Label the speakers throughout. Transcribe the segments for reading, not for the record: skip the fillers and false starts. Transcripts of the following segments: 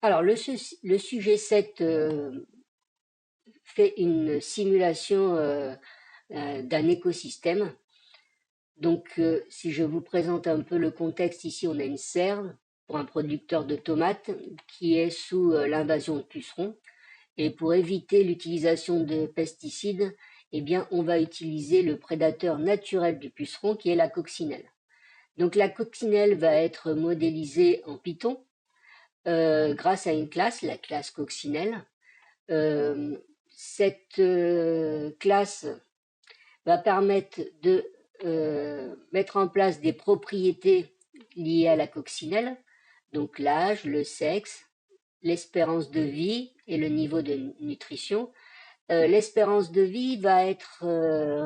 Speaker 1: Alors, le sujet 7 fait une simulation d'un écosystème. Donc, si je vous présente un peu le contexte, ici, on a une serre pour un producteur de tomates qui est sous l'invasion de pucerons. Et pour éviter l'utilisation de pesticides, eh bien, on va utiliser le prédateur naturel du puceron qui est la coccinelle. Donc, la coccinelle va être modélisée en Python grâce à une classe, la classe coccinelle. Cette classe va permettre de mettre en place des propriétés liées à la coccinelle, donc l'âge, le sexe, l'espérance de vie et le niveau de nutrition. L'espérance de vie va être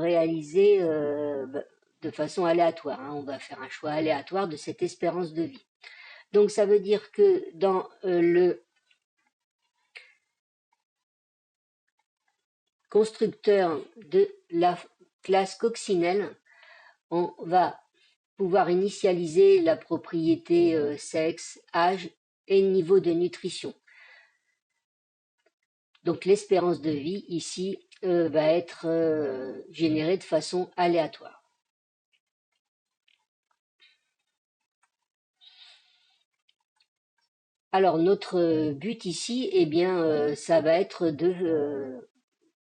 Speaker 1: réalisée de façon aléatoire, hein. On va faire un choix aléatoire de cette espérance de vie. Donc ça veut dire que dans le constructeur de la classe coccinelle, on va pouvoir initialiser la propriété sexe, âge et niveau de nutrition. Donc l'espérance de vie ici va être générée de façon aléatoire. Alors notre but ici, eh bien, ça va être de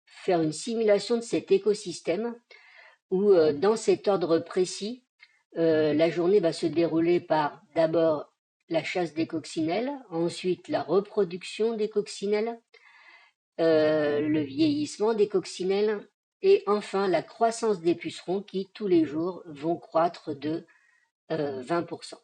Speaker 1: faire une simulation de cet écosystème où dans cet ordre précis, la journée va se dérouler par d'abord la chasse des coccinelles, ensuite la reproduction des coccinelles, le vieillissement des coccinelles et enfin la croissance des pucerons qui tous les jours vont croître de 20%.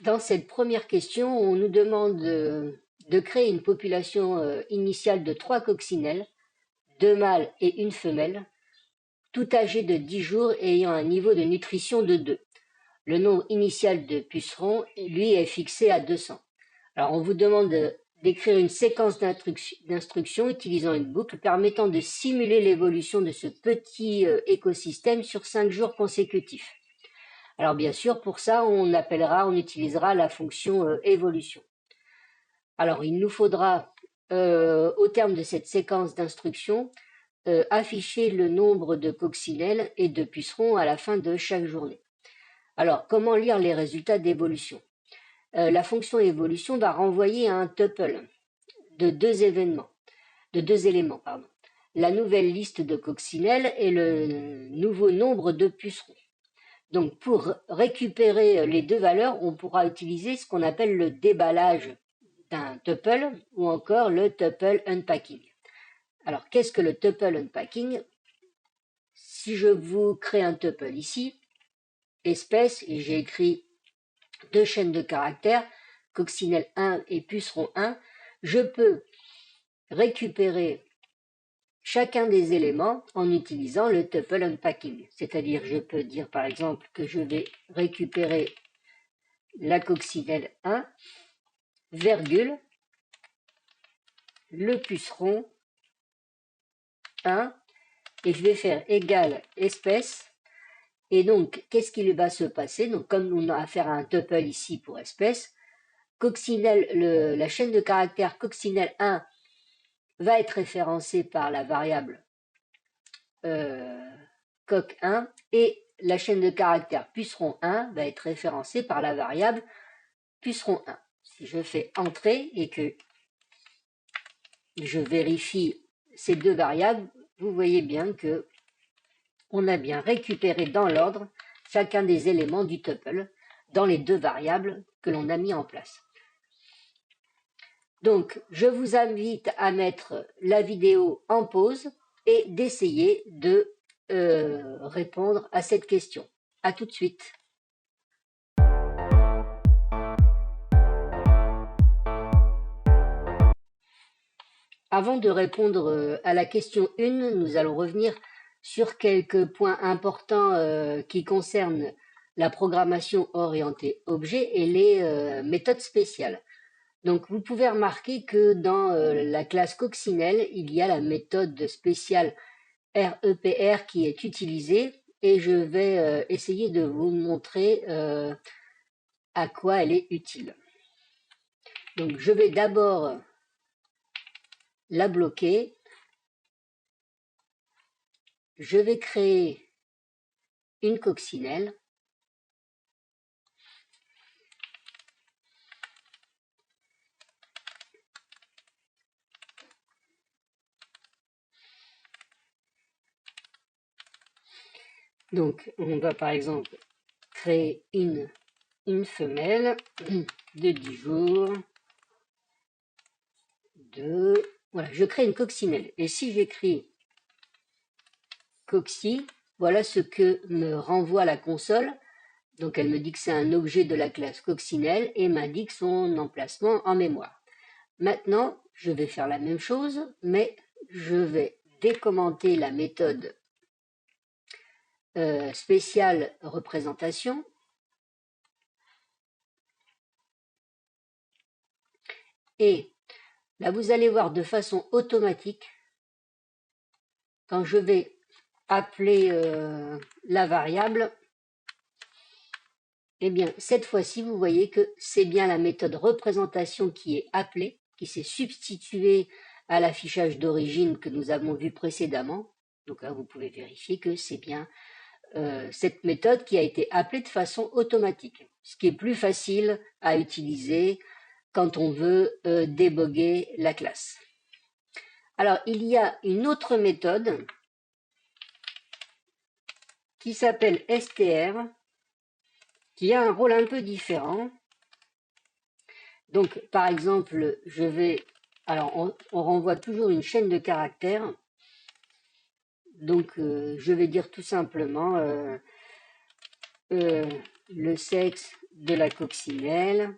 Speaker 1: Dans cette première question, on nous demande de créer une population initiale de 3 coccinelles, 2 mâles et une femelle, tout âgés de 10 jours et ayant un niveau de nutrition de 2. Le nombre initial de pucerons, lui, est fixé à 200. Alors, on vous demande d'écrire une séquence d'instructions utilisant une boucle permettant de simuler l'évolution de ce petit écosystème sur 5 jours consécutifs. Alors bien sûr, pour ça, on utilisera la fonction évolution. Alors il nous faudra, au terme de cette séquence d'instructions, afficher le nombre de coccinelles et de pucerons à la fin de chaque journée. Alors comment lire les résultats d'évolution? La fonction évolution va renvoyer à un tuple de deux éléments, la nouvelle liste de coccinelles et le nouveau nombre de pucerons. Donc, pour récupérer les deux valeurs, on pourra utiliser ce qu'on appelle le déballage d'un tuple ou encore le tuple unpacking. Alors, qu'est-ce que le tuple unpacking? Si je vous crée un tuple ici, espèce, et j'ai écrit 2 chaînes de caractères, coccinelle 1 et puceron 1, je peux récupérer chacun des éléments en utilisant le tuple unpacking. C'est-à-dire, je peux dire par exemple que je vais récupérer la coccinelle 1, virgule, le puceron 1, et je vais faire égal espèce. Et donc, qu'est-ce qui va se passer? Donc, comme on a affaire à un tuple ici pour espèce, coccinelle, la chaîne de caractères coccinelle 1 va être référencée par la variable coq1 et la chaîne de caractères puceron 1 va être référencée par la variable puceron 1. Si je fais entrer et que je vérifie ces deux variables, vous voyez bien que on a bien récupéré dans l'ordre chacun des éléments du tuple dans les deux variables que l'on a mis en place. Donc, je vous invite à mettre la vidéo en pause et d'essayer de répondre à cette question. À tout de suite. Avant de répondre à la question 1, nous allons revenir sur quelques points importants qui concernent la programmation orientée objet et les méthodes spéciales. Donc, vous pouvez remarquer que dans la classe coccinelle, il y a la méthode spéciale REPR qui est utilisée et je vais essayer de vous montrer à quoi elle est utile. Donc je vais d'abord la bloquer. Je vais créer une coccinelle. Donc on va par exemple créer une femelle de 10 jours. Voilà, je crée une coccinelle. Et si j'écris cocci, voilà ce que me renvoie la console. Donc elle me dit que c'est un objet de la classe coccinelle et m'indique son emplacement en mémoire. Maintenant, je vais faire la même chose, mais je vais décommenter la méthode spéciale représentation. Et là, vous allez voir de façon automatique, quand je vais appeler la variable, eh bien, cette fois-ci, vous voyez que c'est bien la méthode représentation qui est appelée, qui s'est substituée à l'affichage d'origine que nous avons vu précédemment. Donc là, vous pouvez vérifier que c'est bien cette méthode qui a été appelée de façon automatique, ce qui est plus facile à utiliser quand on veut déboguer la classe. Alors, il y a une autre méthode qui s'appelle str, qui a un rôle un peu différent. Donc, par exemple, alors on renvoie toujours une chaîne de caractères. Donc, je vais dire tout simplement le sexe de la coccinelle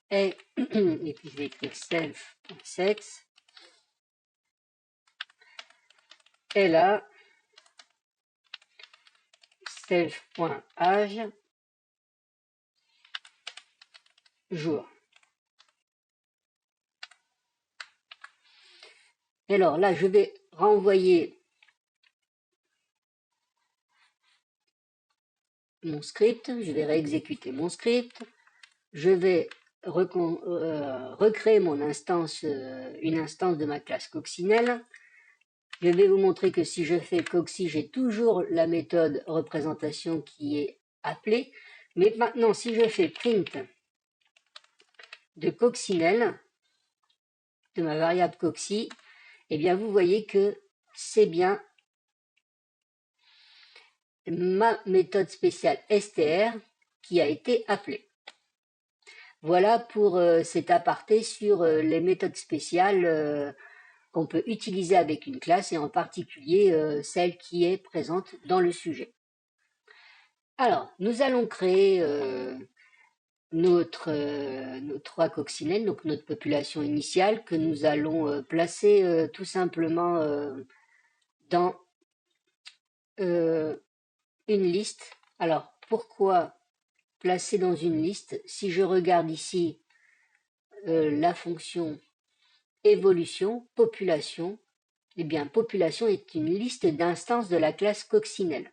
Speaker 1: est, et puis je vais écrire self.sexe, est là, self.âge, jour. Et alors là, je vais renvoyer mon script, je vais réexécuter mon script, je vais recréer mon instance, une instance de ma classe coccinelle. Je vais vous montrer que si je fais cocci, j'ai toujours la méthode représentation qui est appelée. Mais maintenant, si je fais print de coccinelle, de ma variable cocci, eh bien vous voyez que c'est bien ma méthode spéciale str qui a été appelée. Voilà pour cet aparté sur les méthodes spéciales qu'on peut utiliser avec une classe et en particulier celle qui est présente dans le sujet. Alors, nous allons créer nos 3 coccinelles, donc notre population initiale que nous allons placer tout simplement dans une liste. Alors, pourquoi placer dans une liste? Si je regarde ici la fonction évolution, population, eh bien, population est une liste d'instances de la classe coccinelle.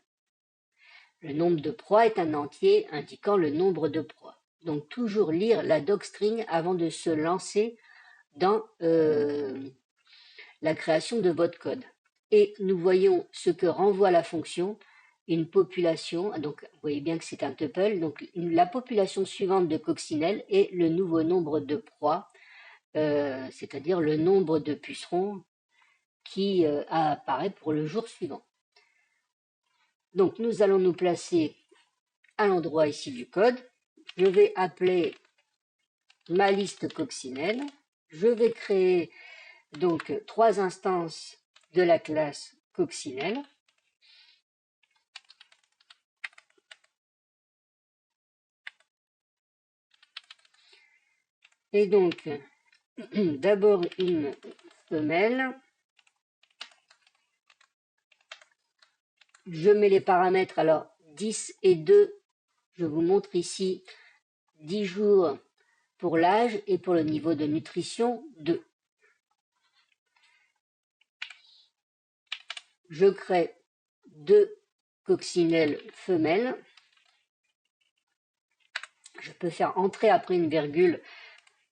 Speaker 1: Le nombre de proies est un entier indiquant le nombre de proies. Donc, toujours lire la docstring avant de se lancer dans la création de votre code. Et nous voyons ce que renvoie la fonction, une population, donc vous voyez bien que c'est un tuple, donc la population suivante de coccinelle est le nouveau nombre de proies, c'est-à-dire le nombre de pucerons qui apparaît pour le jour suivant. Donc nous allons nous placer à l'endroit ici du code. Je vais appeler ma liste coccinelle. Je vais créer donc 3 instances de la classe coccinelle. Et donc, d'abord une femelle. Je mets les paramètres, alors 10 et 2, je vous montre ici 10 jours pour l'âge et pour le niveau de nutrition 2. je crée 2 coccinelles femelles. Je peux faire entrer après une virgule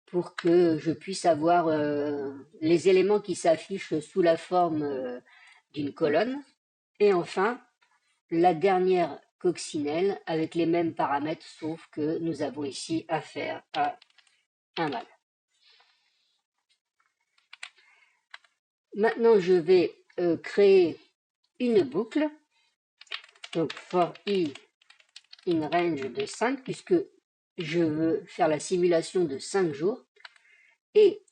Speaker 1: pour que je puisse avoir les éléments qui s'affichent sous la forme d'une colonne. Et enfin, la dernière coccinelle avec les mêmes paramètres, sauf que nous avons ici affaire à un mâle. Maintenant, je vais créer une boucle. Donc, for i in range de 5, puisque je veux faire la simulation de 5 jours. Et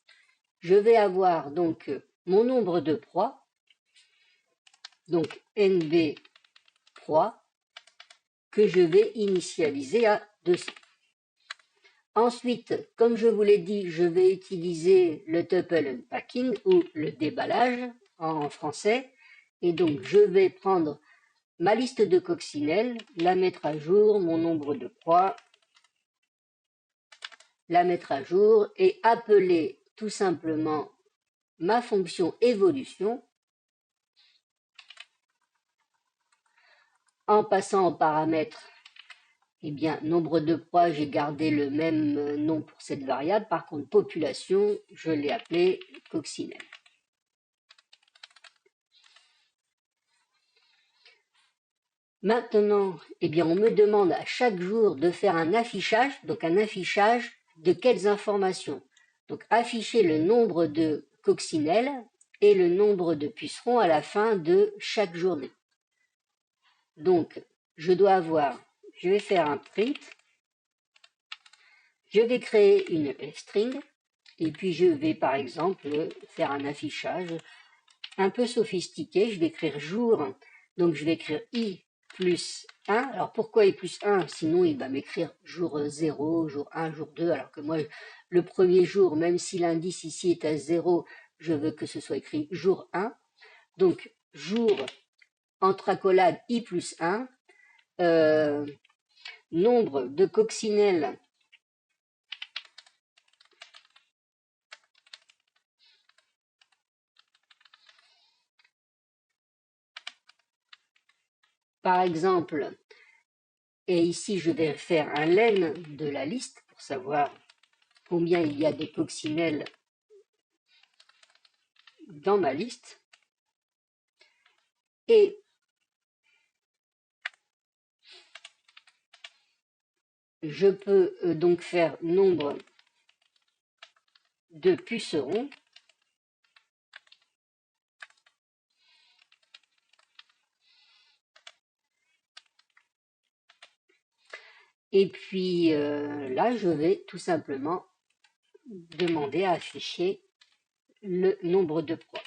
Speaker 1: je vais avoir donc mon nombre de proies, donc NB proies, que je vais initialiser à 200. Ensuite, comme je vous l'ai dit, je vais utiliser le tuple unpacking ou le déballage en français. Et donc, je vais prendre ma liste de coccinelles, la mettre à jour, mon nombre de proies, la mettre à jour et appeler tout simplement ma fonction évolution en passant en paramètre. Eh bien, nombre de proies, j'ai gardé le même nom pour cette variable. Par contre, population, je l'ai appelée coccinelle. Maintenant, eh bien, on me demande à chaque jour de faire un affichage. Donc, un affichage de quelles informations? Donc, afficher le nombre de coccinelles et le nombre de pucerons à la fin de chaque journée. Donc, je vais faire un print. Je vais créer une string et puis je vais par exemple faire un affichage un peu sophistiqué. Je vais écrire jour, donc je vais écrire i plus 1. Alors pourquoi i plus 1? Sinon il va m'écrire jour 0, jour 1, jour 2, alors que moi le premier jour, même si l'indice ici est à 0, je veux que ce soit écrit jour 1. Donc jour entre accolades i plus 1, nombre de coccinelles par exemple, et ici je vais faire un len de la liste pour savoir combien il y a de coccinelles dans ma liste. Et je peux donc faire nombre de pucerons et puis là je vais tout simplement demander à afficher le nombre de proies.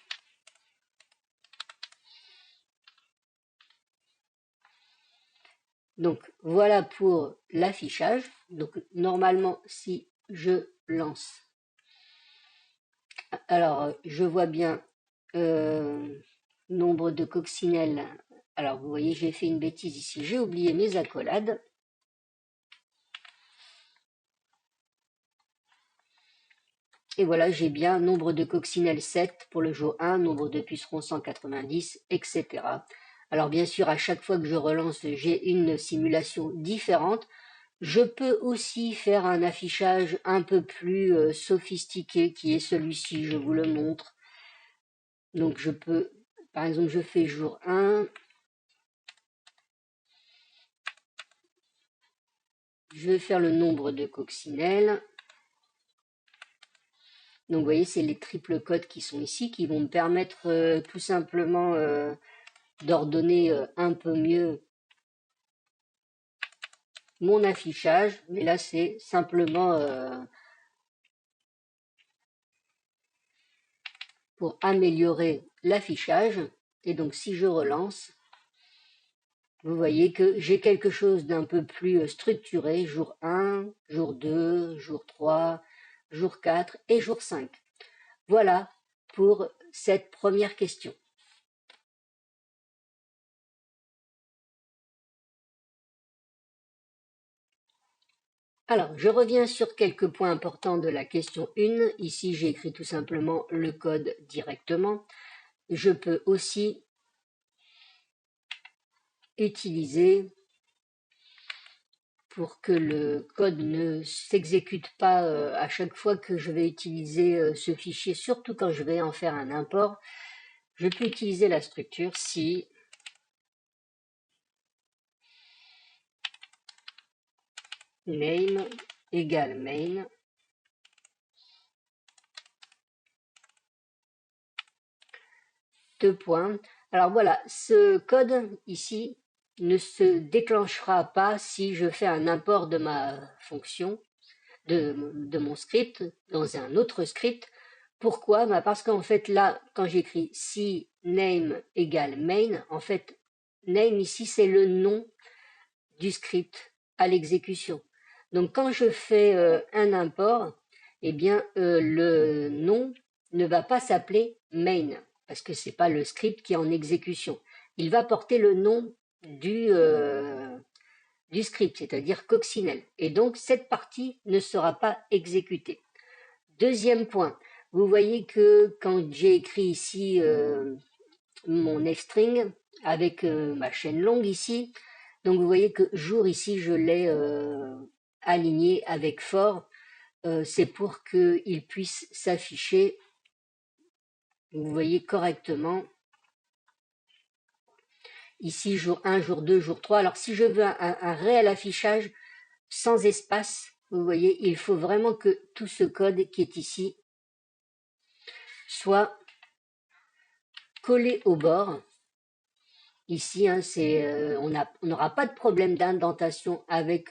Speaker 1: Donc voilà pour l'affichage. Donc normalement si je lance, alors je vois bien nombre de coccinelles. Alors vous voyez, j'ai fait une bêtise ici, j'ai oublié mes accolades. Et voilà, j'ai bien nombre de coccinelles 7 pour le jour 1, nombre de pucerons 190, etc. Alors bien sûr, à chaque fois que je relance, j'ai une simulation différente. Je peux aussi faire un affichage un peu plus sophistiqué qui est celui-ci, je vous le montre. Donc je peux, par exemple, je fais jour 1. Je vais faire le nombre de coccinelles. Donc vous voyez, c'est les triples codes qui sont ici, qui vont me permettre tout simplement d'ordonner un peu mieux mon affichage. Mais là, c'est simplement pour améliorer l'affichage. Et donc, si je relance, vous voyez que j'ai quelque chose d'un peu plus structuré. Jour 1, jour 2, jour 3, jour 4 et jour 5. Voilà pour cette première question. Alors, je reviens sur quelques points importants de la question 1. Ici, j'ai écrit tout simplement le code directement. Je peux aussi utiliser pour que le code ne s'exécute pas à chaque fois que je vais utiliser ce fichier, surtout quand je vais en faire un import. Je peux utiliser la structure si name égale main deux points. Alors voilà, ce code ici ne se déclenchera pas si je fais un import de ma fonction, de mon script, dans un autre script. Pourquoi? Parce qu'en fait là, quand j'écris si name égale main, en fait, name ici c'est le nom du script à l'exécution. Donc quand je fais un import, eh bien le nom ne va pas s'appeler main, parce que c'est pas le script qui est en exécution. Il va porter le nom du script, c'est-à-dire coccinelle. Et donc cette partie ne sera pas exécutée. Deuxième point, vous voyez que quand j'ai écrit ici mon f-string avec ma chaîne longue ici, donc vous voyez que jour ici je l'ai aligné avec for, c'est pour qu'il puisse s'afficher, vous voyez correctement, ici jour 1, jour 2, jour 3. Alors si je veux un réel affichage sans espace, vous voyez, il faut vraiment que tout ce code qui est ici soit collé au bord. Ici, hein, on n'aura pas de problème d'indentation avec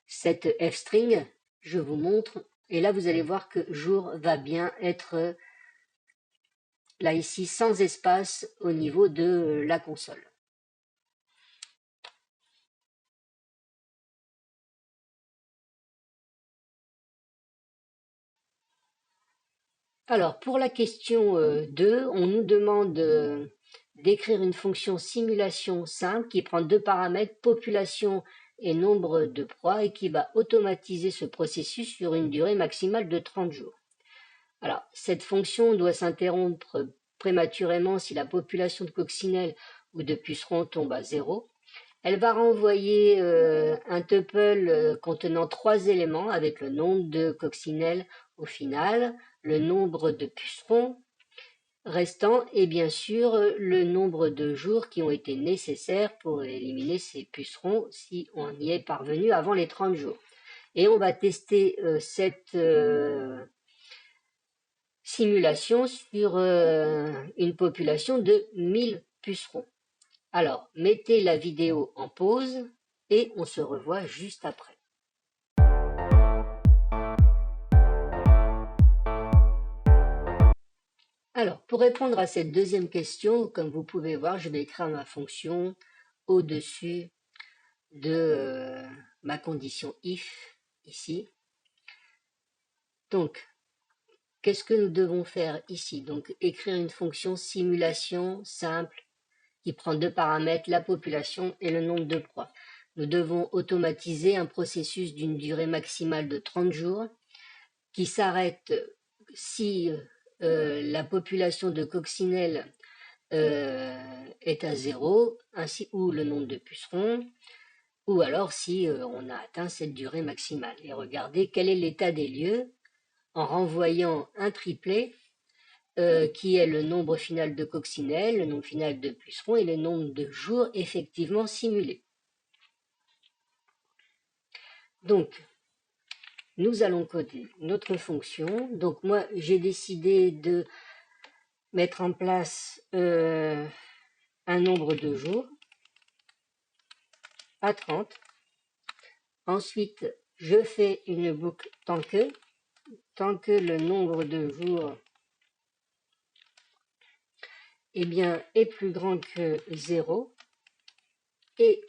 Speaker 1: cette f-string. Je vous montre. Et là, vous allez voir que jour va bien être là ici sans espace au niveau de la console. Alors, pour la question 2, on nous demande d'écrire une fonction simulation simple qui prend deux paramètres, population et nombre de proies, et qui va automatiser ce processus sur une durée maximale de 30 jours. Alors, cette fonction doit s'interrompre prématurément si la population de coccinelles ou de pucerons tombe à 0. Elle va renvoyer un tuple contenant 3 éléments avec le nombre de coccinelles au final, le nombre de pucerons restant et bien sûr le nombre de jours qui ont été nécessaires pour éliminer ces pucerons si on y est parvenu avant les 30 jours. Et on va tester cette simulation sur une population de 1000 pucerons. Alors, mettez la vidéo en pause et on se revoit juste après. Alors, pour répondre à cette deuxième question, comme vous pouvez voir, je vais écrire ma fonction au-dessus de ma condition if, ici. Donc, qu'est-ce que nous devons faire ici? Donc, écrire une fonction simulation simple qui prend deux paramètres, la population et le nombre de proies. Nous devons automatiser un processus d'une durée maximale de 30 jours qui s'arrête si la population de coccinelles est à 0, ainsi ou le nombre de pucerons, ou alors si on a atteint cette durée maximale. Et regardez quel est l'état des lieux en renvoyant un triplet qui est le nombre final de coccinelles, le nombre final de pucerons et le nombre de jours effectivement simulés. Donc, nous allons coder notre fonction. Donc moi, j'ai décidé de mettre en place un nombre de jours à 30. Ensuite, je fais une boucle tant que le nombre de jours est plus grand que 0 et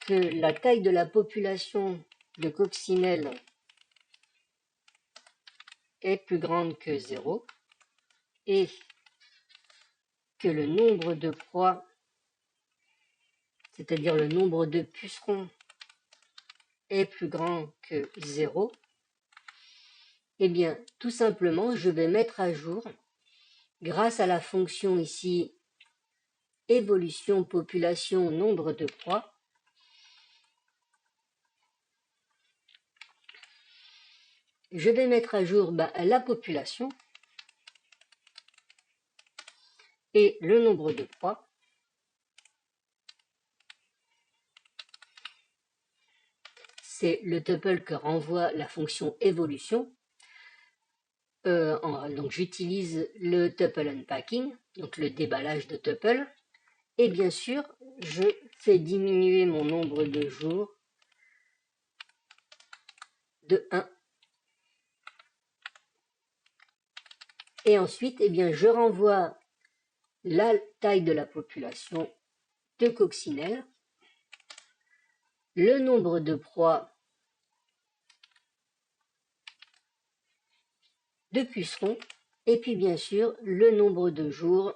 Speaker 1: que la taille de la population de coccinelles est plus grande que 0 et que le nombre de proies, c'est-à-dire le nombre de pucerons, est plus grand que 0, eh bien, tout simplement, je vais mettre à jour, grâce à la fonction ici évolution, population, nombre de proies. Je vais mettre à jour la population et le nombre de proies. C'est le tuple que renvoie la fonction évolution. Donc j'utilise le tuple unpacking, donc le déballage de tuple. Et bien sûr, je fais diminuer mon nombre de jours de 1. Et ensuite, eh bien, je renvoie la taille de la population de coccinelles, le nombre de proies de pucerons, et puis bien sûr le nombre de jours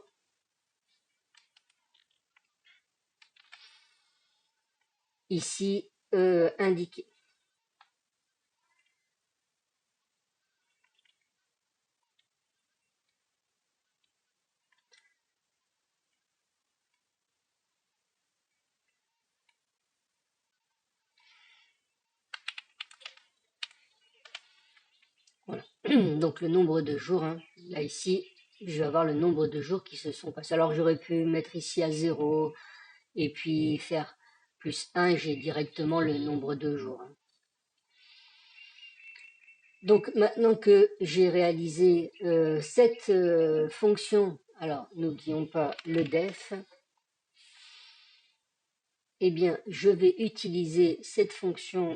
Speaker 1: ici indiqué. Voilà. Donc le nombre de jours, hein. Là ici, je vais avoir le nombre de jours qui se sont passés. Alors j'aurais pu mettre ici à 0 et puis faire plus 1, j'ai directement le nombre de jours. Hein. Donc maintenant que j'ai réalisé cette fonction, alors n'oublions pas le def, eh bien je vais utiliser cette fonction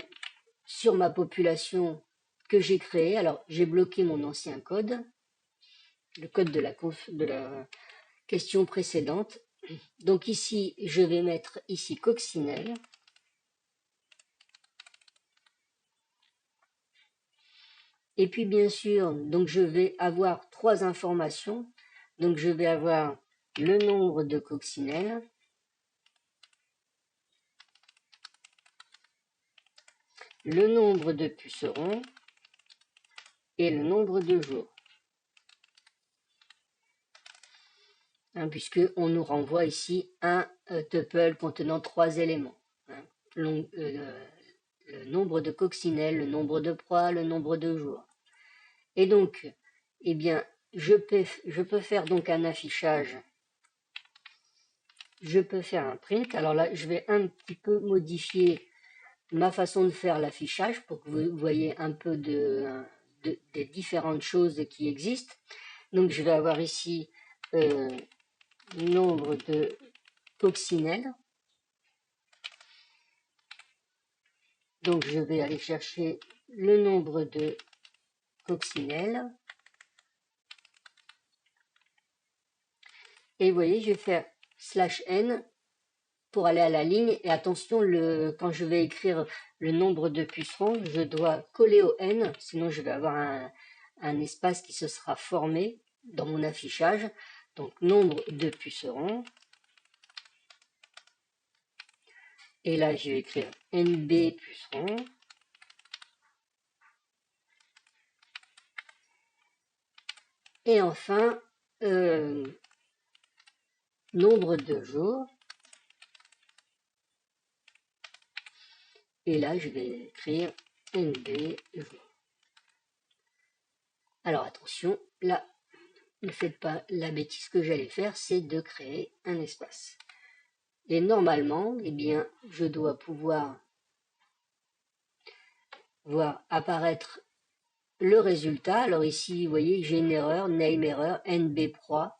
Speaker 1: sur ma population que j'ai créée. Alors j'ai bloqué mon ancien code, le code de la question précédente. Donc ici, je vais mettre ici coccinelle. Et puis bien sûr, donc je vais avoir 3 informations. Donc je vais avoir le nombre de coccinelles, le nombre de pucerons et le nombre de jours. Hein, puisqu'on nous renvoie ici un tuple contenant 3 éléments. Hein, le nombre de coccinelles, le nombre de proies, le nombre de jours. Et donc, eh bien, je peux faire donc un affichage. Je peux faire un print. Alors là, je vais un petit peu modifier ma façon de faire l'affichage pour que vous voyez un peu des différentes choses qui existent. Donc, je vais avoir ici nombre de coccinelles. Donc, je vais aller chercher le nombre de coccinelles. Et vous voyez, je vais faire /n pour aller à la ligne. Et attention, quand je vais écrire le nombre de pucerons, je dois coller au n, sinon je vais avoir un espace qui se sera formé dans mon affichage. Donc, nombre de pucerons. Et là, je vais écrire NB pucerons. Et enfin, nombre de jours. Et là, je vais écrire NB jours. Alors attention, là, ne faites pas la bêtise que j'allais faire, c'est de créer un espace. Et normalement, eh bien, je dois pouvoir voir apparaître le résultat. Alors ici, vous voyez, j'ai une erreur, name error, nbproie.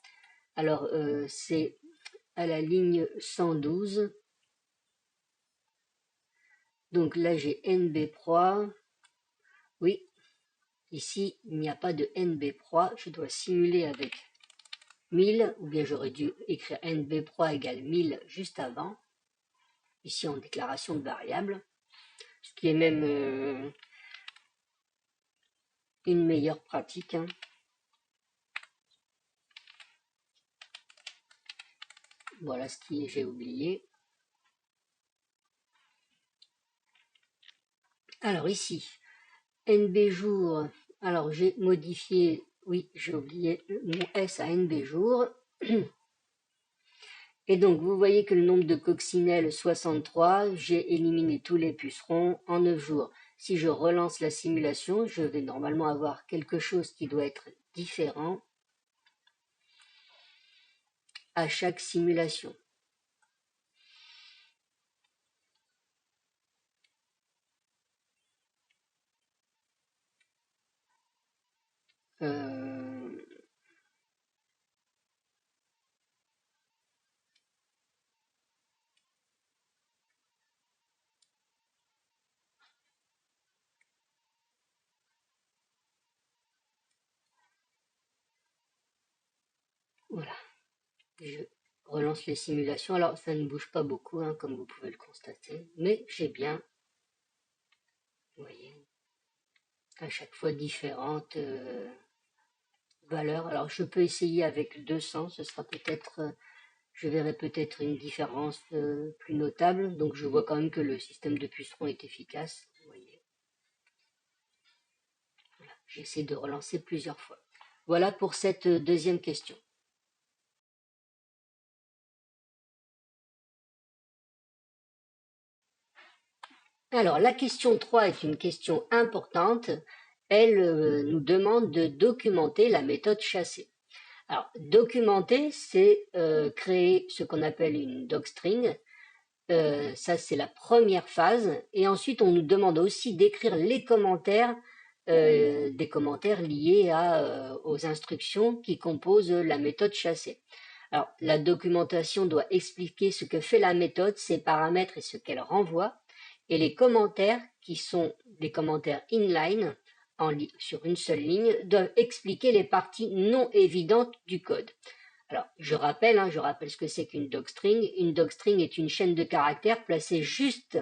Speaker 1: Alors, c'est à la ligne 112. Donc là, j'ai nbproie. Oui, ici, il n'y a pas de nbproie. Je dois simuler avec 1000, ou bien j'aurais dû écrire nbproie égale 1000 juste avant. Ici, en déclaration de variable. Ce qui est même une meilleure pratique. Hein. Voilà ce que j'ai oublié. Alors ici, NB jour, alors j'ai modifié, oui, j'ai oublié mon S à NB jour. Et donc, vous voyez que le nombre de coccinelles, 63, j'ai éliminé tous les pucerons en 9 jours. Si je relance la simulation, je vais normalement avoir quelque chose qui doit être différent à chaque simulation. Voilà, je relance les simulations. Alors, ça ne bouge pas beaucoup, hein, comme vous pouvez le constater, mais j'ai bien, vous voyez, à chaque fois différentes valeurs. Alors, je peux essayer avec 200, ce sera peut-être, je verrai peut-être une différence plus notable. Donc, je vois quand même que le système de pucerons est efficace. Vous voyez. Voilà, j'essaie de relancer plusieurs fois. Voilà pour cette deuxième question. Alors, la question 3 est une question importante. Elle nous demande de documenter la méthode chassée. Alors, documenter, c'est créer ce qu'on appelle une docstring. Ça, c'est la première phase. Et ensuite, on nous demande aussi d'écrire les commentaires, des commentaires liés aux instructions qui composent la méthode chassée. Alors, la documentation doit expliquer ce que fait la méthode, ses paramètres et ce qu'elle renvoie. Et les commentaires, qui sont des commentaires inline, sur une seule ligne, doivent expliquer les parties non évidentes du code. Alors, je rappelle ce que c'est qu'une docstring. Une docstring est une chaîne de caractères placée juste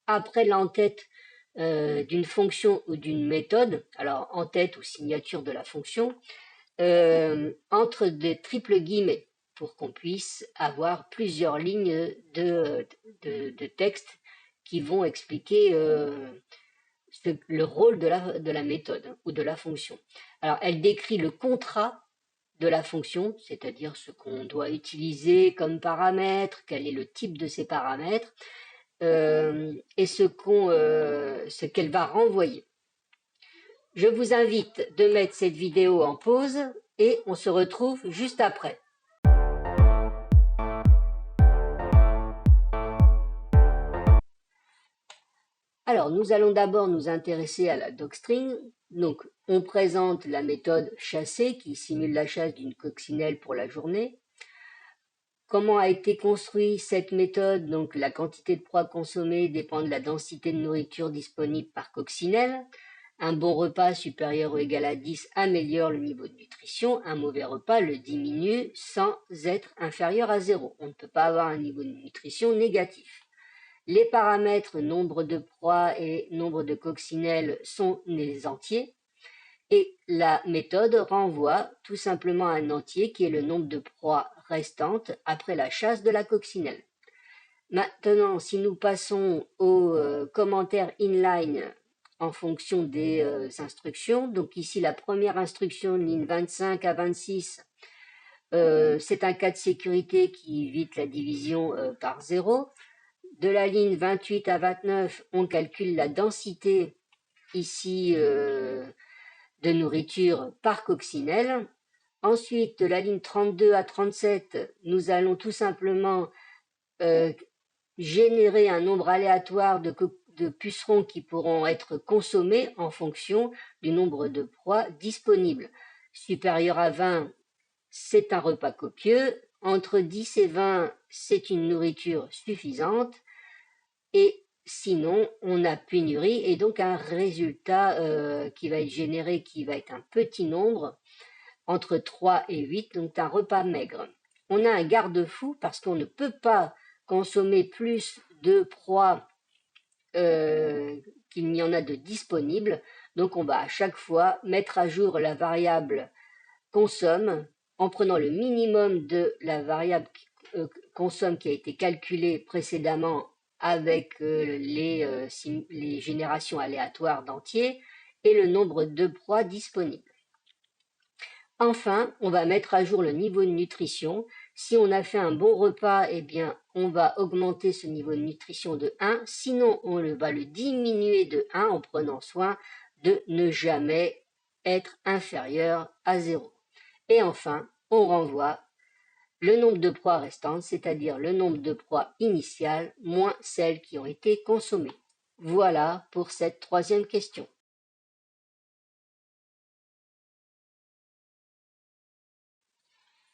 Speaker 1: après l'entête d'une fonction ou d'une méthode, alors en-tête ou signature de la fonction, entre des triples guillemets, pour qu'on puisse avoir plusieurs lignes de texte qui vont expliquer le rôle de la méthode ou de la fonction. Alors, elle décrit le contrat de la fonction, c'est-à-dire ce qu'on doit utiliser comme paramètre, quel est le type de ces paramètres, et ce qu'elle va renvoyer. Je vous invite de mettre cette vidéo en pause et on se retrouve juste après. Alors, nous allons d'abord nous intéresser à la docstring. Donc, on présente la méthode chasser qui simule la chasse d'une coccinelle pour la journée. Comment a été construite cette méthode? Donc, la quantité de proie consommée dépend de la densité de nourriture disponible par coccinelle. Un bon repas supérieur ou égal à 10 améliore le niveau de nutrition. Un mauvais repas le diminue sans être inférieur à 0. On ne peut pas avoir un niveau de nutrition négatif. Les paramètres nombre de proies et nombre de coccinelles sont des entiers. Et la méthode renvoie tout simplement à un entier qui est le nombre de proies restantes après la chasse de la coccinelle. Maintenant, si nous passons aux commentaires inline en fonction des instructions, donc ici la première instruction, ligne 25 à 26, c'est un cas de sécurité qui évite la division par 0. De la ligne 28 à 29, on calcule la densité ici de nourriture par coccinelle. Ensuite, de la ligne 32 à 37, nous allons tout simplement générer un nombre aléatoire de pucerons qui pourront être consommés en fonction du nombre de proies disponibles. Supérieur à 20, c'est un repas copieux. Entre 10 et 20, c'est une nourriture suffisante. Et sinon, on a pénurie et donc un résultat qui va être généré, qui va être un petit nombre, entre 3 et 8, donc un repas maigre. On a un garde-fou parce qu'on ne peut pas consommer plus de proies qu'il n'y en a de disponibles. Donc on va à chaque fois mettre à jour la variable consomme en prenant le minimum de la variable consomme qui a été calculée précédemment avec les générations aléatoires d'entiers et le nombre de proies disponibles. Enfin, on va mettre à jour le niveau de nutrition, Si on a fait un bon repas, eh bien, on va augmenter ce niveau de nutrition de 1. Sinon, on va le diminuer de 1 en prenant soin de ne jamais être inférieur à 0. Et enfin, on renvoie le nombre de proies restantes, c'est-à-dire le nombre de proies initiales moins celles qui ont été consommées. Voilà pour cette troisième question.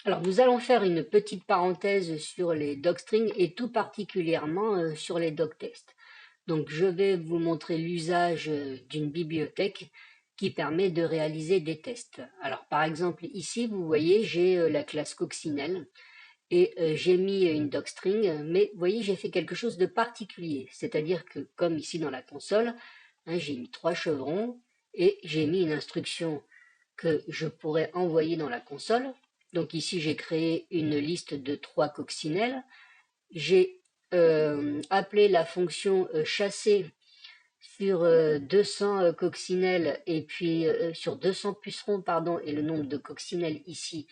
Speaker 1: Alors, nous allons faire une petite parenthèse sur les docstrings et tout particulièrement sur les doctests. Donc, je vais vous montrer l'usage d'une bibliothèque qui permet de réaliser des tests. Alors, par exemple, ici, vous voyez, j'ai la classe coccinelle et j'ai mis une docstring, mais vous voyez, j'ai fait quelque chose de particulier. C'est-à-dire que, comme ici dans la console, hein, j'ai mis 3 chevrons et j'ai mis une instruction que je pourrais envoyer dans la console. Donc ici, j'ai créé une liste de 3 coccinelles. J'ai appelé la fonction chasser sur 200 coccinelles et puis sur 200 pucerons, pardon, et le nombre de coccinelles ici,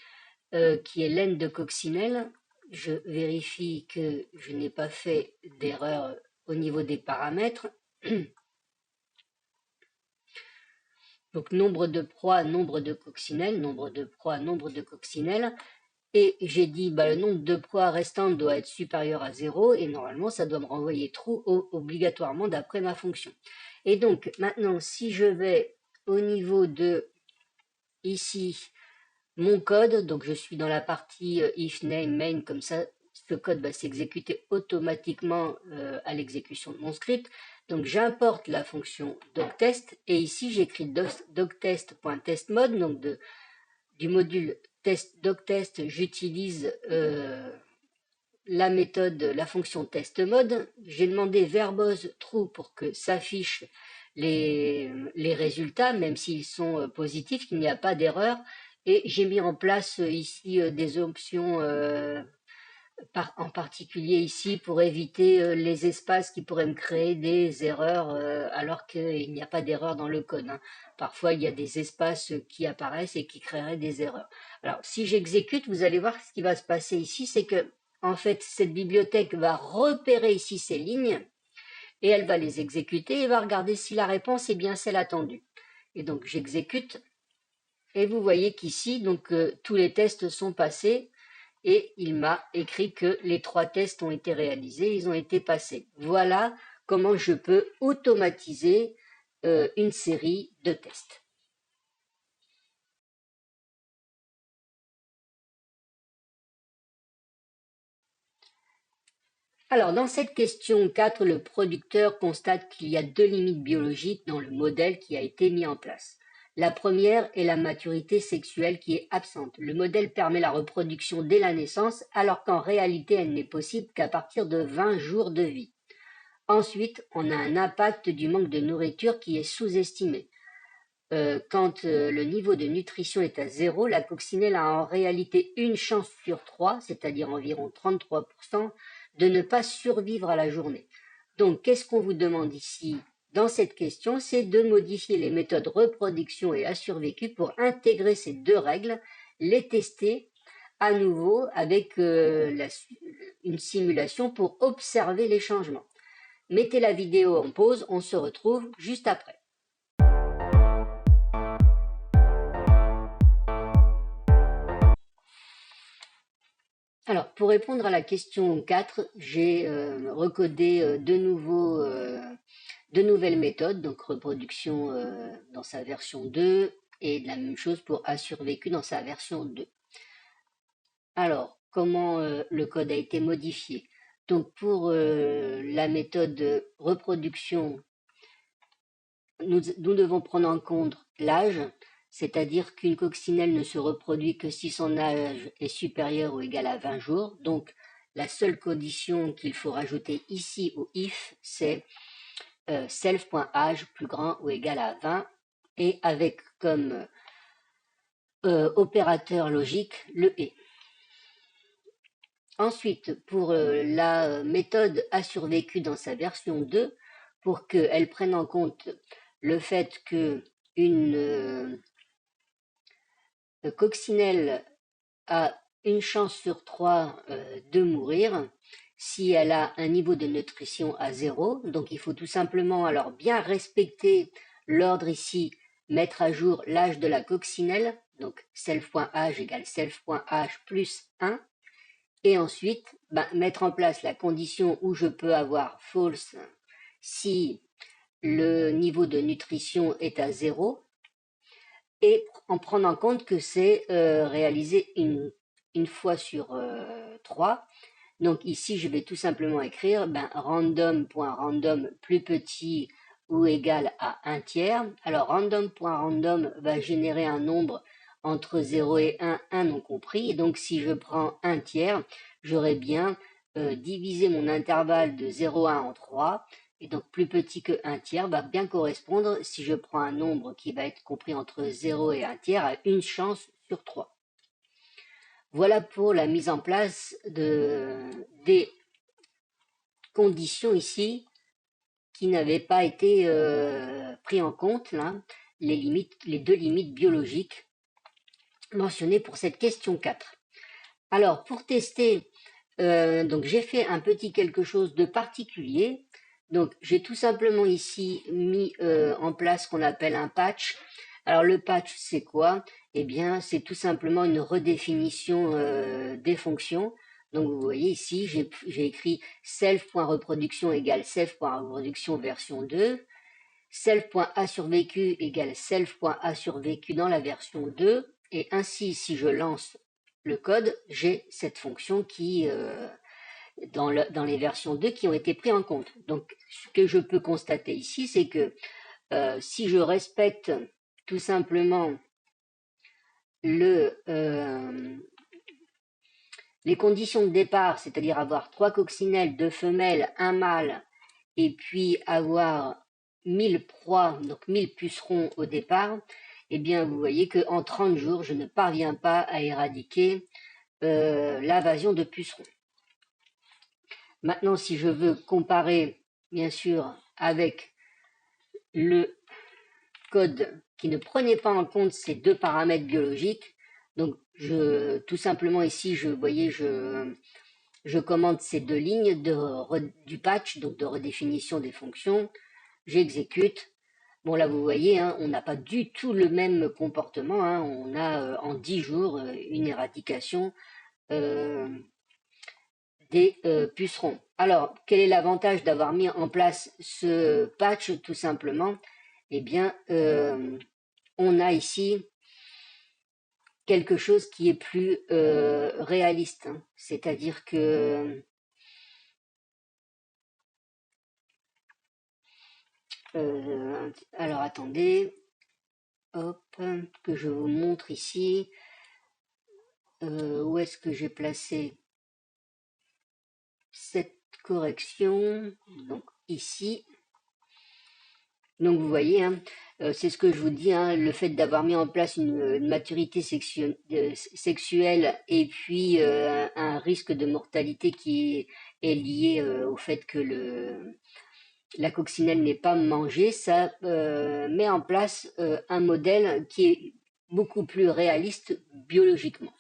Speaker 1: qui est laine de coccinelle. Je vérifie que je n'ai pas fait d'erreur au niveau des paramètres. Donc nombre de proies, nombre de coccinelles, nombre de proies, nombre de coccinelles. Et j'ai dit le nombre de proies restantes doit être supérieur à 0 et normalement ça doit me renvoyer true obligatoirement d'après ma fonction. Et donc maintenant si je vais au niveau de ici mon code, donc je suis dans la partie if name main, comme ça ce code va s'exécuter automatiquement à l'exécution de mon script. Donc j'importe la fonction doctest et ici j'écris doctest.testmode, donc du module doctest, j'utilise la méthode, la fonction testmode. J'ai demandé verbose true pour que s'affichent les résultats, même s'ils sont positifs, qu'il n'y a pas d'erreur. Et j'ai mis en place ici des options en particulier ici pour éviter les espaces qui pourraient me créer des erreurs alors qu'il n'y a pas d'erreur dans le code. Hein. Parfois, il y a des espaces qui apparaissent et qui créeraient des erreurs. Alors, si j'exécute, vous allez voir ce qui va se passer ici, c'est que en fait, cette bibliothèque va repérer ici ces lignes et elle va les exécuter et va regarder si la réponse est bien celle attendue. Et donc, j'exécute et vous voyez qu'ici, donc tous les tests sont passés. Et il m'a écrit que les 3 tests ont été réalisés, ils ont été passés. Voilà comment je peux automatiser une série de tests. Alors, dans cette question 4, le producteur constate qu'il y a 2 limites biologiques dans le modèle qui a été mis en place. La première est la maturité sexuelle qui est absente. Le modèle permet la reproduction dès la naissance, alors qu'en réalité, elle n'est possible qu'à partir de 20 jours de vie. Ensuite, on a un impact du manque de nourriture qui est sous-estimé. Quand le niveau de nutrition est à 0, la coccinelle a en réalité une chance sur 3, c'est-à-dire environ 33%, de ne pas survivre à la journée. Donc, qu'est-ce qu'on vous demande ici dans cette question? C'est de modifier les méthodes reproduction et à survécu pour intégrer ces 2 règles, les tester à nouveau avec une simulation pour observer les changements. Mettez la vidéo en pause, on se retrouve juste après. Alors, pour répondre à la question 4, j'ai recodé de nouvelles méthodes, donc reproduction dans sa version 2 et la même chose pour A survécu dans sa version 2. Alors, comment le code a été modifié? Donc, pour la méthode reproduction, nous devons prendre en compte l'âge, c'est-à-dire qu'une coccinelle ne se reproduit que si son âge est supérieur ou égal à 20 jours. Donc, la seule condition qu'il faut rajouter ici au if, c'est self.âge plus grand ou égal à 20, et avec comme opérateur logique le et. Ensuite, pour la méthode a survécu dans sa version 2, pour qu'elle prenne en compte le fait que une coccinelle a une chance sur 3 de mourir si elle a un niveau de nutrition à 0. Donc il faut tout simplement alors bien respecter l'ordre ici, mettre à jour l'âge de la coccinelle, donc self.âge égale self.âge plus 1, et ensuite mettre en place la condition où je peux avoir false si le niveau de nutrition est à 0, et en prenant en compte que c'est réalisé une fois sur 3. Donc ici, je vais tout simplement écrire random.random plus petit ou égal à 1 tiers. Alors random.random va générer un nombre entre 0 et 1 non compris. Et donc si je prends 1 tiers, j'aurai bien divisé mon intervalle de 0 à 1 en 3. Et donc plus petit que 1 tiers va bien correspondre, si je prends un nombre qui va être compris entre 0 et 1 tiers, à une chance sur 3. Voilà pour la mise en place des conditions ici qui n'avaient pas été pris en compte, là, les deux limites biologiques mentionnées pour cette question 4. Alors, pour tester, donc j'ai fait un petit quelque chose de particulier. Donc, j'ai tout simplement ici mis en place ce qu'on appelle un patch. Alors, le patch, c'est quoi? Eh bien, c'est tout simplement une redéfinition des fonctions. Donc, vous voyez ici, j'ai écrit self.reproduction égale self.reproduction version 2, self.a sur vécu égale self.a sur vécu dans la version 2, et ainsi, si je lance le code, j'ai cette fonction qui, dans les versions 2 qui ont été prises en compte. Donc, ce que je peux constater ici, c'est que si je respecte tout simplement les conditions de départ, c'est-à-dire avoir 3 coccinelles, 2 femelles, 1 mâle, et puis avoir 1000 proies, donc 1000 pucerons au départ, eh bien, vous voyez qu'en 30 jours, je ne parviens pas à éradiquer l'invasion de pucerons. Maintenant, si je veux comparer, bien sûr, avec le code qui ne prenait pas en compte ces deux paramètres biologiques, donc tout simplement ici, je commande ces deux lignes du patch, donc de redéfinition des fonctions, j'exécute. Bon, là, vous voyez, hein, on n'a pas du tout le même comportement. Hein, on a en 10 jours une éradication des pucerons. Alors, quel est l'avantage d'avoir mis en place ce patch? Tout simplement, eh bien, on a ici quelque chose qui est plus réaliste. Hein. C'est-à-dire que alors attendez, hop, que je vous montre ici. Où est-ce que j'ai placé cette correction? Donc ici. Donc vous voyez, hein, c'est ce que je vous dis, hein, le fait d'avoir mis en place une maturité sexuelle et puis un risque de mortalité qui est lié au fait que la coccinelle n'est pas mangée, ça met en place un modèle qui est beaucoup plus réaliste biologiquement.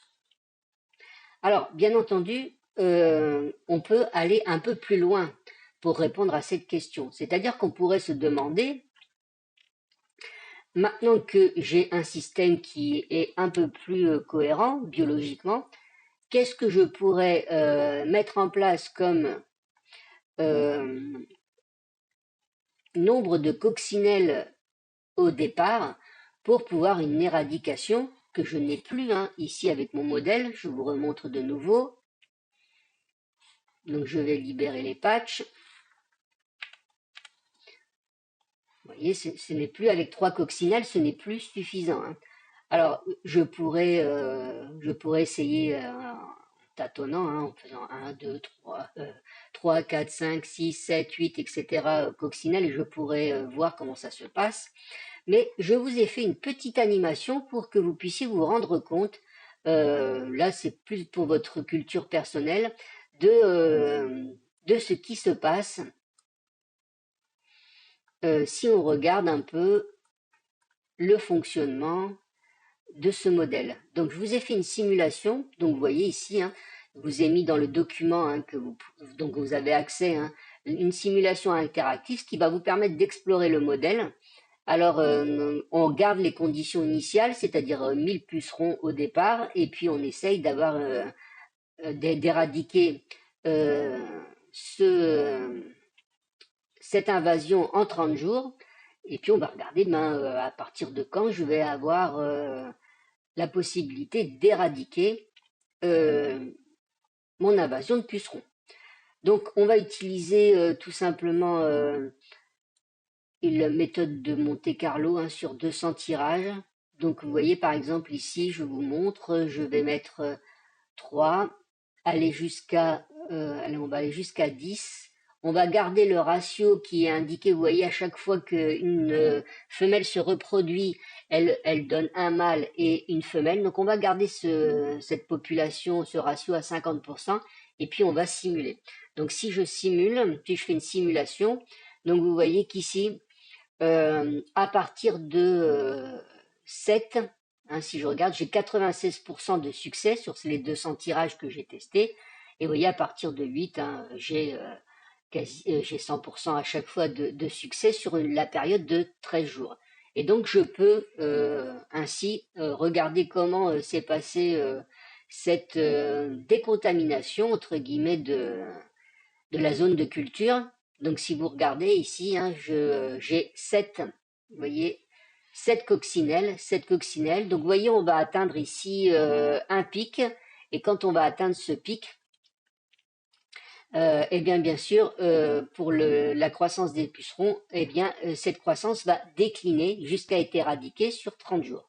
Speaker 1: Alors, bien entendu, on peut aller un peu plus loin pour répondre à cette question. C'est-à-dire qu'on pourrait se demander, maintenant que j'ai un système qui est un peu plus cohérent biologiquement, qu'est-ce que je pourrais mettre en place comme nombre de coccinelles au départ pour pouvoir une éradication que je n'ai plus ici avec mon modèle. Je vous remontre de nouveau. Donc je vais libérer les patchs. Vous voyez, ce n'est plus avec 3 coccinelles, ce n'est plus suffisant. Hein. Alors je pourrais essayer en tâtonnant, hein, en faisant 1, 2, 3, 4, 5, 6, 7, 8, etc. coccinelles, et je pourrais voir comment ça se passe. Mais je vous ai fait une petite animation pour que vous puissiez vous rendre compte, là c'est plus pour votre culture personnelle, de ce qui se passe si on regarde un peu le fonctionnement de ce modèle. Donc je vous ai fait une simulation, donc vous voyez ici, hein, je vous ai mis dans le document hein, donc vous avez accès, hein, une simulation interactive qui va vous permettre d'explorer le modèle. Alors on garde les conditions initiales, c'est-à-dire 1000 pucerons au départ, et puis on essaye d'avoir d'éradiquer cette invasion en 30 jours. Et puis on va regarder à partir de quand je vais avoir la possibilité d'éradiquer mon invasion de pucerons. Donc on va utiliser tout simplement une méthode de Monte-Carlo hein, sur 200 tirages. Donc vous voyez par exemple ici, je vous montre, je vais mettre 3, allez, on va aller jusqu'à 10. On va garder le ratio qui est indiqué, vous voyez, à chaque fois qu'une femelle se reproduit, elle donne un mâle et une femelle. Donc on va garder cette population, ce ratio à 50%, et puis on va simuler. Donc si je simule, puis je fais une simulation, donc vous voyez qu'ici, à partir de 7, hein, si je regarde, j'ai 96% de succès sur les 200 tirages que j'ai testés. Et vous voyez, à partir de 8, hein, j'ai 100% à chaque fois de succès sur la période de 13 jours. Et donc, je peux ainsi regarder comment s'est passée cette décontamination, entre guillemets, de la zone de culture. Donc si vous regardez ici, hein, j'ai 7, vous voyez, 7 coccinelles, 7 coccinelles. Donc vous voyez, on va atteindre ici un pic. Et quand on va atteindre ce pic, eh bien sûr, pour la croissance des pucerons, eh bien, cette croissance va décliner jusqu'à être éradiquée sur 30 jours.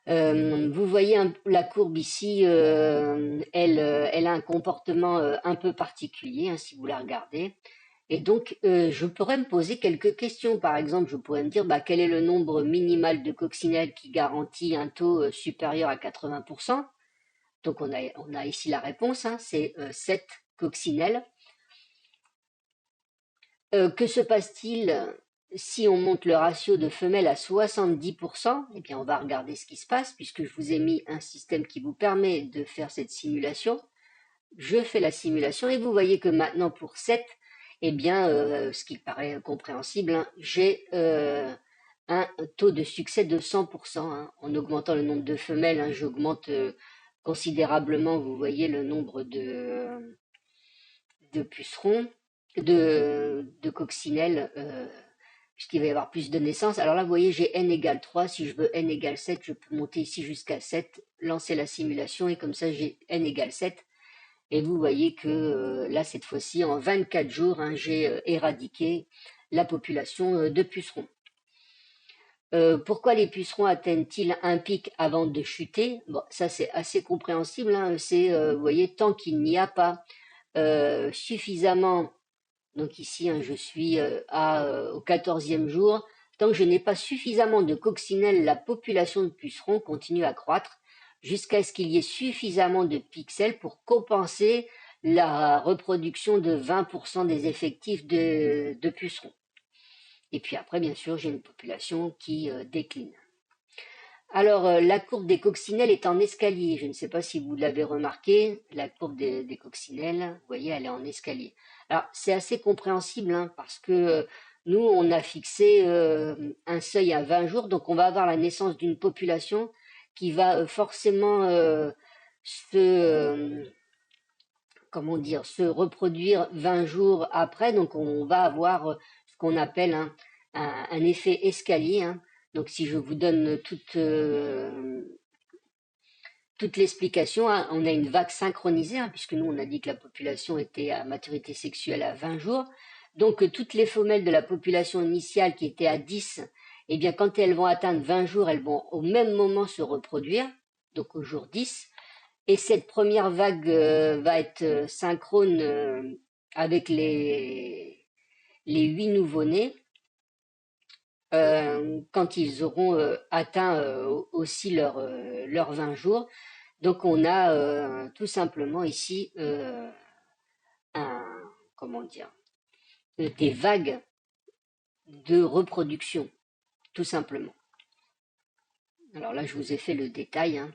Speaker 1: Vous voyez la courbe ici, elle a un comportement un peu particulier hein, si vous la regardez. Et donc, je pourrais me poser quelques questions. Par exemple, je pourrais me dire quel est le nombre minimal de coccinelles qui garantit un taux supérieur à 80%. Donc, on a ici la réponse, hein, c'est 7 coccinelles. Que se passe-t-il si on monte le ratio de femelles à 70%? Eh bien, on va regarder ce qui se passe puisque je vous ai mis un système qui vous permet de faire cette simulation. Je fais la simulation et vous voyez que maintenant pour 7, eh bien, ce qui paraît compréhensible, hein, j'ai un taux de succès de 100%. Hein. En augmentant le nombre de femelles, hein, j'augmente considérablement, vous voyez, le nombre de pucerons, de coccinelles, puisqu'il va y avoir plus de naissances. Alors là, vous voyez, j'ai n égale 3. Si je veux n égale 7, je peux monter ici jusqu'à 7, lancer la simulation, et comme ça, j'ai n égale 7. Et vous voyez que là, cette fois-ci, en 24 jours, hein, j'ai éradiqué la population de pucerons. Pourquoi les pucerons atteignent-ils un pic avant de chuter? Bon, ça c'est assez compréhensible. Hein, c'est, vous voyez, tant qu'il n'y a pas suffisamment, donc ici hein, je suis au 14e jour, tant que je n'ai pas suffisamment de coccinelles, la population de pucerons continue à croître jusqu'à ce qu'il y ait suffisamment de pixels pour compenser la reproduction de 20% des effectifs de pucerons. Et puis après, bien sûr, j'ai une population qui décline. Alors, la courbe des coccinelles est en escalier. Je ne sais pas si vous l'avez remarqué, la courbe des coccinelles, vous voyez, elle est en escalier. Alors, c'est assez compréhensible, hein, parce que nous, on a fixé un seuil à 20 jours, donc on va avoir la naissance d'une population qui va forcément comment dire, se reproduire 20 jours après. Donc, on va avoir ce qu'on appelle un effet escalier, hein. Donc, si je vous donne toute l'explication, hein, on a une vague synchronisée, hein, puisque nous, on a dit que la population était à maturité sexuelle à 20 jours. Donc, toutes les femelles de la population initiale qui étaient à 10, eh bien, quand elles vont atteindre 20 jours, elles vont au même moment se reproduire, donc au jour 10. Et cette première vague va être synchrone avec les 8 nouveau-nés quand ils auront atteint aussi leurs 20 jours. Donc on a tout simplement ici comment dire, des vagues de reproduction, tout simplement. Alors là, je vous ai fait le détail, hein.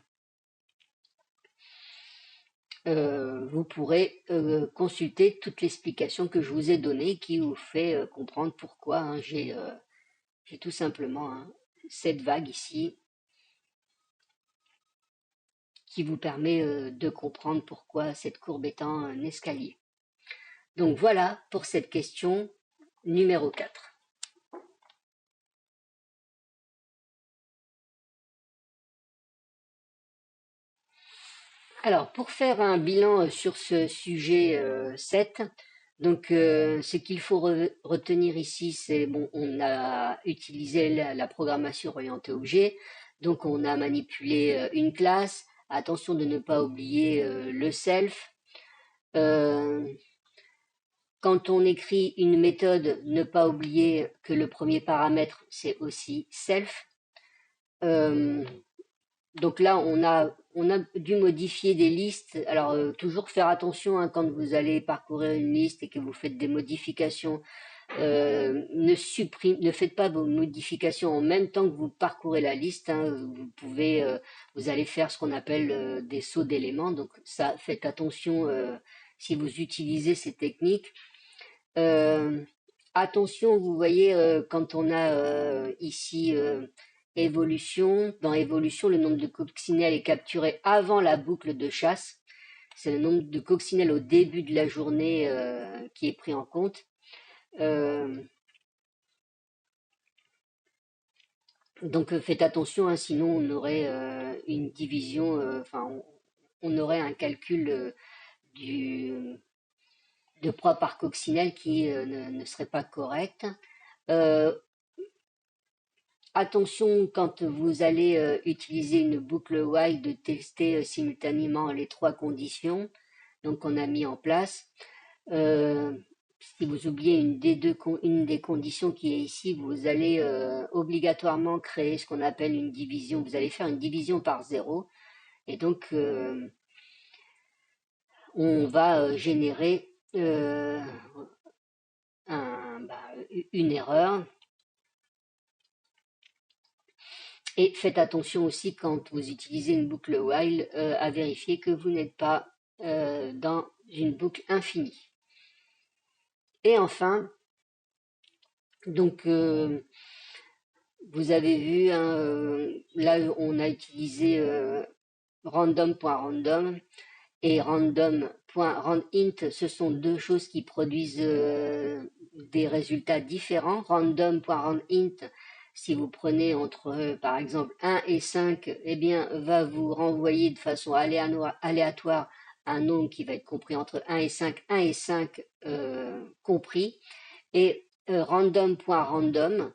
Speaker 1: Vous pourrez consulter toute l'explication que je vous ai donnée qui vous fait comprendre pourquoi, hein, j'ai tout simplement, hein, cette vague ici qui vous permet de comprendre pourquoi cette courbe est un escalier. Donc voilà pour cette question numéro 4. Alors, pour faire un bilan sur ce sujet 7, donc ce qu'il faut retenir ici, c'est bon, on a utilisé la programmation orientée objet, donc on a manipulé une classe. Attention de ne pas oublier le self. Quand on écrit une méthode, ne pas oublier que le premier paramètre, c'est aussi self. Donc là, on a dû modifier des listes. Alors, toujours faire attention, hein, quand vous allez parcourir une liste et que vous faites des modifications. Ne faites pas vos modifications en même temps que vous parcourez la liste, hein. Vous allez faire ce qu'on appelle des sauts d'éléments. Donc ça, faites attention si vous utilisez ces techniques. Attention, vous voyez, quand on a ici évolution, dans évolution, le nombre de coccinelles est capturé avant la boucle de chasse. C'est le nombre de coccinelles au début de la journée qui est pris en compte. Donc faites attention, hein, sinon on aurait une division, on aurait un calcul de proie par coccinelle qui ne serait pas correct. Attention quand vous allez utiliser une boucle while de tester simultanément les 3 conditions donc on a mis en place. Si vous oubliez une des conditions qui est ici, vous allez obligatoirement créer ce qu'on appelle une division. Vous allez faire une division par 0 et donc on va générer une erreur. Et faites attention aussi quand vous utilisez une boucle while à vérifier que vous n'êtes pas dans une boucle infinie. Et enfin, donc vous avez vu, hein, là on a utilisé random.random et random.randint, ce sont deux choses qui produisent des résultats différents. Random.randint, si vous prenez entre par exemple 1 et 5, eh bien va vous renvoyer de façon aléatoire un nombre qui va être compris entre 1 et 5, 1 et 5 compris. Et random.random,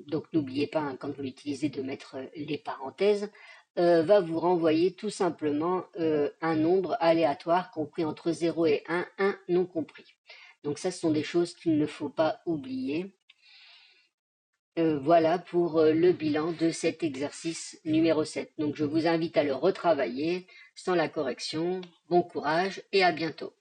Speaker 1: donc n'oubliez pas, hein, quand vous l'utilisez, de mettre les parenthèses, va vous renvoyer tout simplement un nombre aléatoire compris entre 0 et 1, 1 non compris. Donc ça, ce sont des choses qu'il ne faut pas oublier. Voilà pour le bilan de cet exercice numéro 7. Donc je vous invite à le retravailler sans la correction. Bon courage et à bientôt.